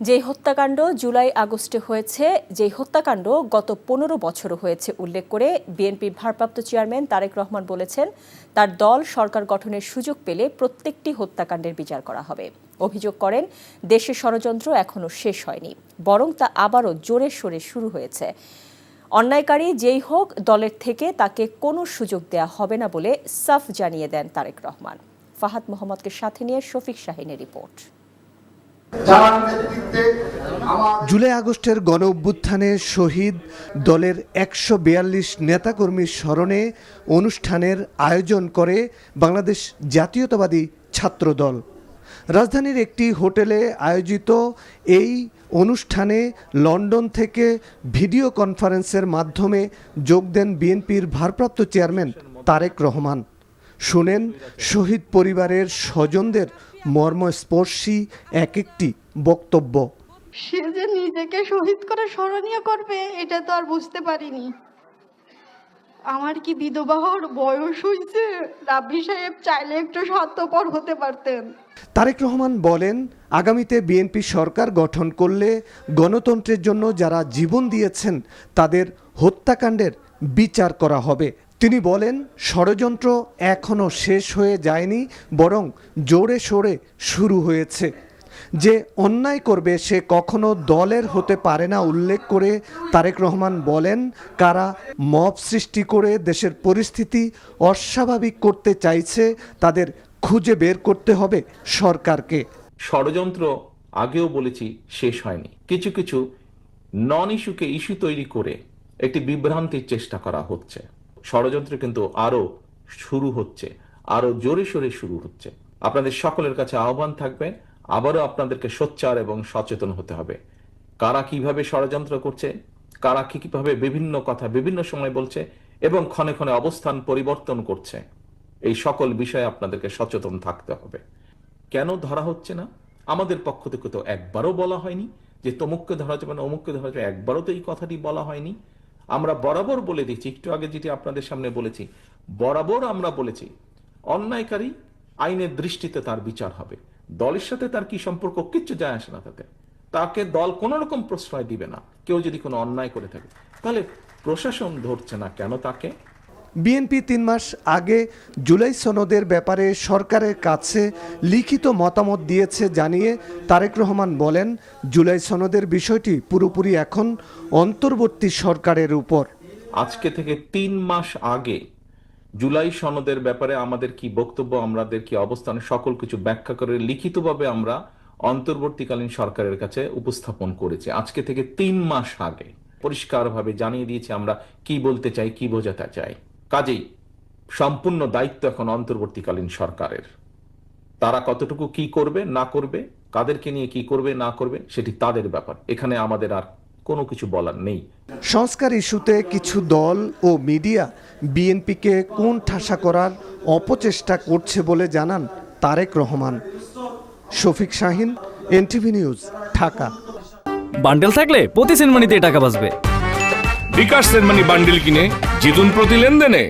যেই হত্যাকাণ্ড জুলাই আগস্টে হয়েছে, যেই হত্যাকাণ্ড গত 15 বছরও হয়েছে উল্লেখ করে বিএনপির ভারপ্রাপ্ত চেয়ারম্যান তারেক রহমান বলেছেন, তার দল সরকার গঠনের সুযোগ পেলে প্রত্যেকটি হত্যাকাণ্ডের বিচার করা হবে। অভিযোগ করেন, দেশের ষড়যন্ত্র এখনো শেষ হয়নি, বরং তা আবারও জোরে সোরে শুরু হয়েছে। অন্যায়কারী যেই হোক, দলের থেকে তাকে কোনো সুযোগ দেয়া হবে না বলে সাফ জানিয়ে দেন তারেক রহমান। ফাহাদ মোহাম্মদকে সাথে নিয়ে শফিক শাহিনের রিপোর্ট। জুলাই আগস্টের গণ অভ্যুত্থানে শহীদ দলের ১৪২ নেতাকর্মীর স্মরণে অনুষ্ঠানের আয়োজন করে বাংলাদেশ জাতীয়তাবাদী ছাত্রদল। রাজধানীর একটি হোটেলে আয়োজিত এই অনুষ্ঠানে লন্ডন থেকে ভিডিও কনফারেন্সের মাধ্যমে যোগ দেন বিএনপির ভারপ্রাপ্ত চেয়ারম্যান তারেক রহমান। শুনেন শহীদ পরিবারের স্বজনদের মর্মস্পর্শী এক একটি বক্তব্য। সে যে নিজেকে শহীদ করে স্মরণীয় করবে এটা তো আর বুঝতে পারিনি। আমার কি বিধবা হওয়ার বয়স হয়েছে? রাব্বি সাহেব চাইলে একটু স্বার্থপর হতে পারতেন। তারেক রহমান বলেন, আগামীতে বিএনপি সরকার গঠন করলে গণতন্ত্রের জন্য যারা জীবন দিয়েছেন তাদের হত্যাকাণ্ডের বিচার করা হবে। তিনি বলেন, ষড়যন্ত্র এখনো শেষ হয়ে যায়নি, বরং জোরে সোরে শুরু হয়েছে। যে অন্যায় করবে সে কখনো দলের হতে পারে না উল্লেখ করে তারেক রহমান বলেন, কারা মব সৃষ্টি করে দেশের পরিস্থিতি অস্বাভাবিক করতে চাইছে তাদের খুঁজে বের করতে হবে সরকারকে। ষড়যন্ত্র আগেও বলেছি শেষ হয়নি। কিছু কিছু নন ইস্যুকে ইস্যু তৈরি করে একটি বিভ্রান্তির চেষ্টা করা হচ্ছে। ষড়যন্ত্র কিন্তু আরো শুরু হচ্ছে, আরো জোরে সোরে শুরু হচ্ছে। আপনাদের সকলের কাছে আহ্বান থাকবে, আবারও আপনাদেরকে সোচ্চার এবং সচেতন হতে হবে। কারা কিভাবে ষড়যন্ত্র করছে, কারা কিভাবে বিভিন্ন কথা বিভিন্ন সময় বলছে এবং ক্ষণে ক্ষণে অবস্থান পরিবর্তন করছে, এই সকল বিষয়ে আপনাদেরকে সচেতন থাকতে হবে। কেন ধরা হচ্ছে না? আমাদের পক্ষ থেকে তো একবারও বলা হয়নি যে তমুককে ধরা যাবে না, অমুককে ধরা যাবে, একবারও তো এই কথাটি বলা হয়নি। আমরা বরাবর বলে দিচ্ছি, একটু আগে যেটি আপনাদের সামনে বলেছি, বরাবর আমরা বলেছি অন্যায়কারী আইনের দৃষ্টিতে তার বিচার হবে। দলের সাথে তার কি সম্পর্ক, কিচ্ছু যায় আসে না তাতে। তাকে দল কোন রকম প্রশ্রয় দিবে না। কেউ যদি কোনো অন্যায় করে থাকে, তাহলে প্রশাসন ধরছে না কেন তাকে? বিএনপি ৩ মাস আগে জুলাই সনদের ব্যাপারে সরকারের কাছে লিখিত মতামত দিয়েছে জানিয়ে তারেক রহমান বলেন, জুলাই সনদের বিষয়টি পুরোপুরি এখন অন্তর্বর্তী সরকারের উপর। আজকে থেকে ৩ মাস আগে জুলাই সনদের ব্যাপারে আমাদের কি বক্তব্য, আমাদের কি অবস্থান, সকল কিছু ব্যাখ্যা করে লিখিতভাবে আমরা অন্তর্বর্তীকালীন সরকারের কাছে উপস্থাপন করেছি। আজকে থেকে ৩ মাস আগে পরিষ্কারভাবে জানিয়ে দিয়েছি আমরা কি বলতে চাই, কি বোঝাতে চাই। কাজেই সম্পূর্ণ দায়িত্ব এখন অন্তর্বর্তীকালীন সরকারের। তারা কতটুকু কি করবে না করবে, কাদেরকে নিয়ে কি করবে না করবে, সেটি তাদের ব্যাপার। এখানে আমাদের আর কোনো কিছু বলার নেই। সংস্কার ইস্যুতে কিছু দল ও মিডিয়া বিএনপিকে কোণঠাসা করার অপচেষ্টা করছে বলে জানান Tarek Rahman. Shafiq Shahin, NTV news, Dhaka. Bundle থাকলে প্রতি সেনমানিতে টাকা বাঁচবে। বিকাশ সেনমানি বান্ডেল কিনে জিতুন প্রতি লেনদেনে।